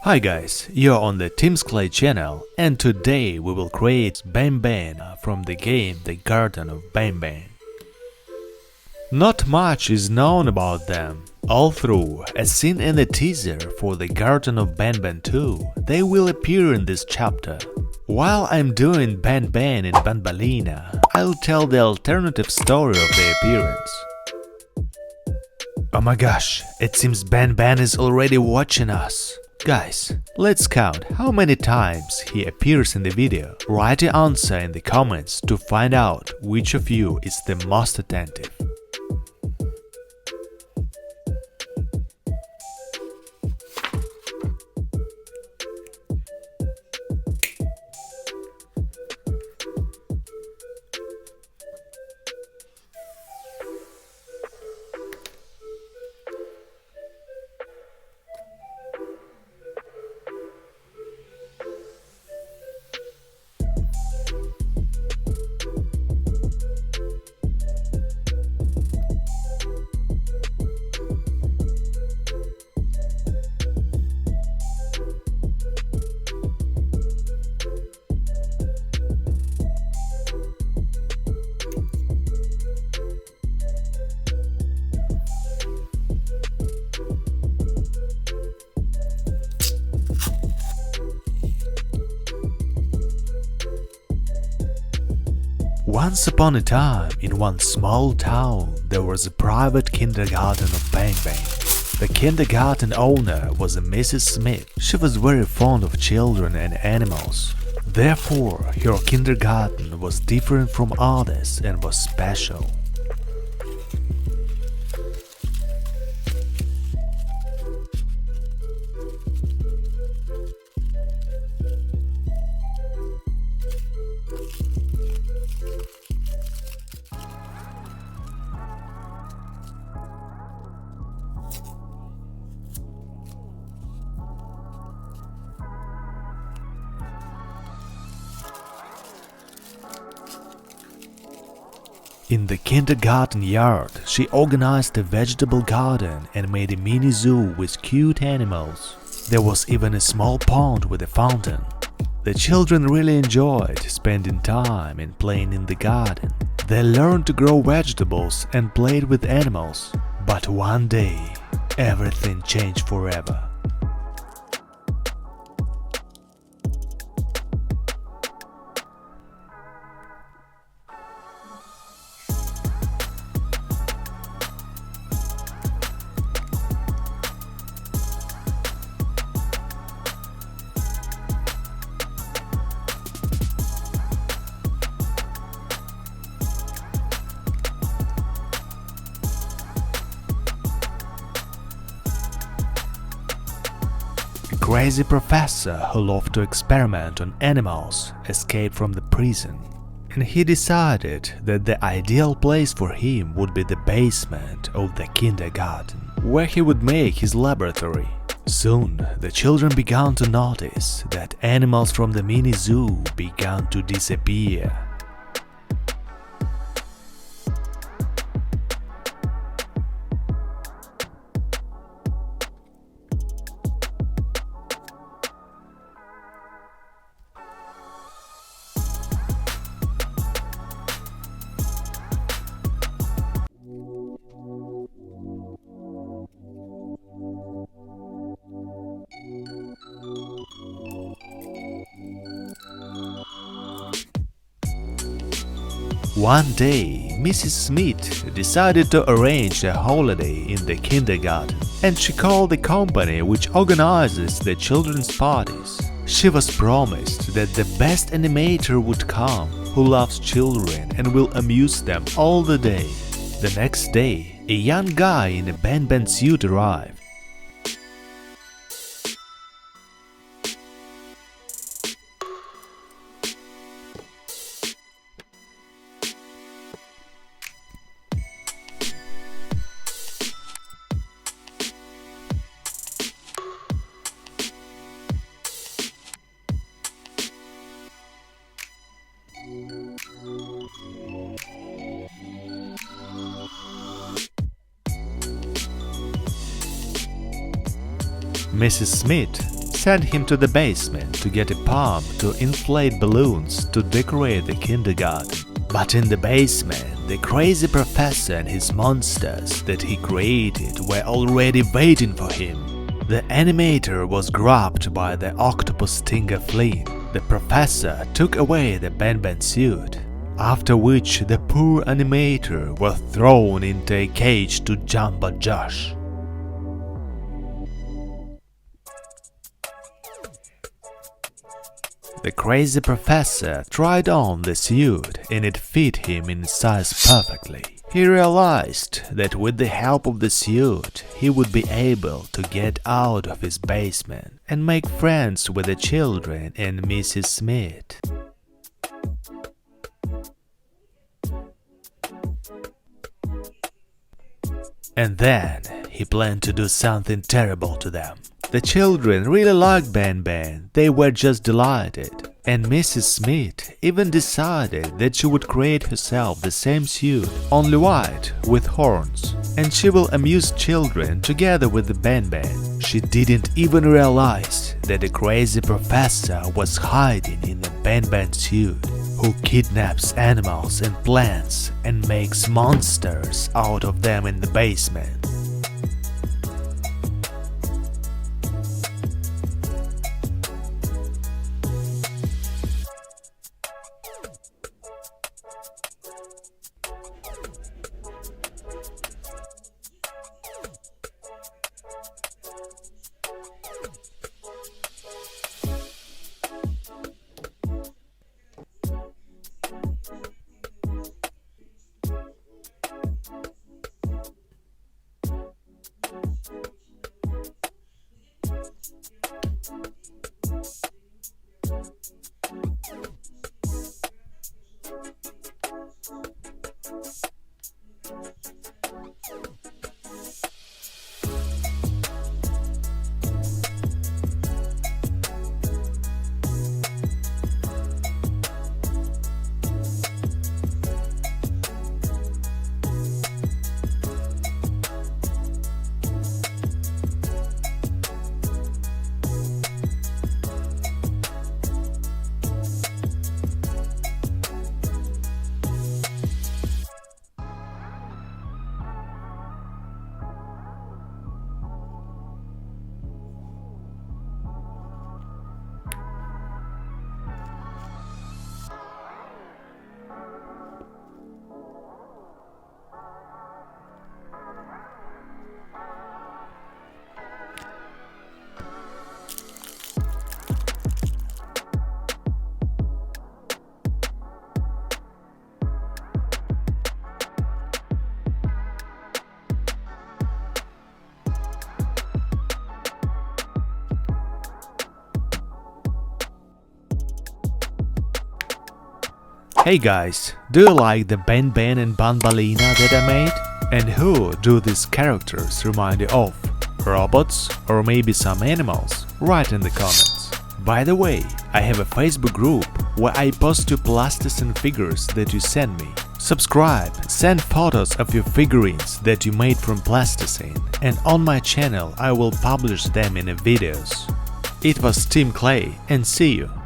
Hi guys, you're on the Tim's Clay channel, and today we will create Banban from the game The Garten of Banban. Not much is known about them, although, as seen in the teaser for The Garten of Banban 2, they will appear in this chapter. While I'm doing Banban in Banbalina, I'll tell the alternative story of their appearance. Oh my gosh, it seems Banban is already watching us. Guys, let's count how many times he appears in the video. Write your answer in the comments to find out which of you is the most attentive. Once upon a time, in one small town, there was a private kindergarten of Banban. The kindergarten owner was a Mrs. Smith. She was very fond of children and animals. Therefore, her kindergarten was different from others and was special. In the kindergarten yard, she organized a vegetable garden and made a mini zoo with cute animals. There was even a small pond with a fountain. The children really enjoyed spending time and playing in the garden. They learned to grow vegetables and played with animals. But one day, everything changed forever. A crazy professor who loved to experiment on animals escaped from the prison, and he decided that the ideal place for him would be the basement of the kindergarten, where he would make his laboratory. Soon, the children began to notice that animals from the mini zoo began to disappear. One day, Mrs. Smith decided to arrange a holiday in the kindergarten, and she called the company which organizes the children's parties. She was promised that the best animator would come, who loves children and will amuse them all the day. The next day, a young guy in a Banban suit arrived. Mrs. Smith sent him to the basement to get a pump to inflate balloons to decorate the kindergarten. But in the basement, the crazy professor and his monsters that he created were already waiting for him. The animator was grabbed by the octopus stinger flea. The professor took away the Banban suit, after which the poor animator was thrown into a cage to Jumbo Josh. The crazy professor tried on the suit and it fit him in size perfectly. He realized that with the help of the suit, he would be able to get out of his basement and make friends with the children and Mrs. Smith. And then he planned to do something terrible to them. The children really liked Banban, they were just delighted. And Mrs. Smith even decided that she would create herself the same suit, only white, with horns. And she will amuse children together with the Banban. She didn't even realize that the crazy professor was hiding in the Banban suit, who kidnaps animals and plants and makes monsters out of them in the basement. Hey guys, do you like the Banban and Banbalina that I made? And who do these characters remind you of? Robots or maybe some animals? Write in the comments. By the way, I have a Facebook group where I post you plasticine figures that you send me. Subscribe, send photos of your figurines that you made from plasticine, and on my channel I will publish them in videos. It was Team Clay, and see you!